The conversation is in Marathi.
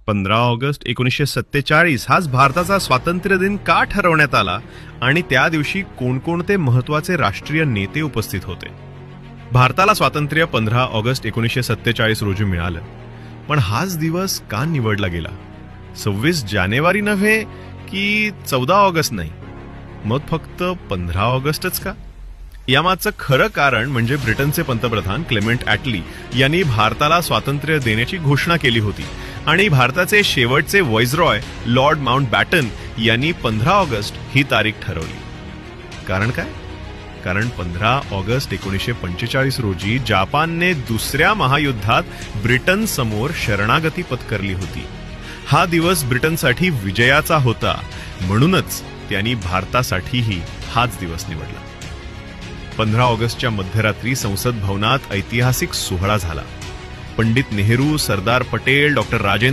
15 ऑगस्ट 1947 हाच भारताचा स्वातंत्र्य दिन का ठरवण्यात आला आणि त्या दिवशी कोणकोणते महत्वाचे राष्ट्रीय नेते उपस्थित होते? भारताला स्वातंत्र्य 15 ऑगस्ट 1947 रोजी मिळालं, पण हाच दिवस का निवडला गेला? 26 जानेवारी नव्हे की 14 ऑगस्ट नाही, मग फक्त 15 ऑगस्टच का? यामागचं खरं कारण म्हणजे ब्रिटनचे पंतप्रधान क्लेमेंट ॲटली यांनी भारताला स्वातंत्र्य देण्याची घोषणा केली होती आणि भारताचे शेवटचे व्हाईसरॉय लॉर्ड माउंटबॅटन यांनी 15 ऑगस्ट ही तारीख ठरवली. कारण काय? कारण 15 ऑगस्ट 1945 रोजी जपानने दुसऱ्या महायुद्धात ब्रिटन समोर शरणागती पत्करली होती. हा दिवस ब्रिटनसाठी विजयाचा होता, म्हणूनच त्यांनी भारतासाठीही हाच दिवस निवडला. 15 ऑगस्टच्या मध्यरात्री संसद भवनात ऐतिहासिक सोहळा झाला. पंडित नेहरू, सरदार पटेल, डॉक्टर राजेंद्र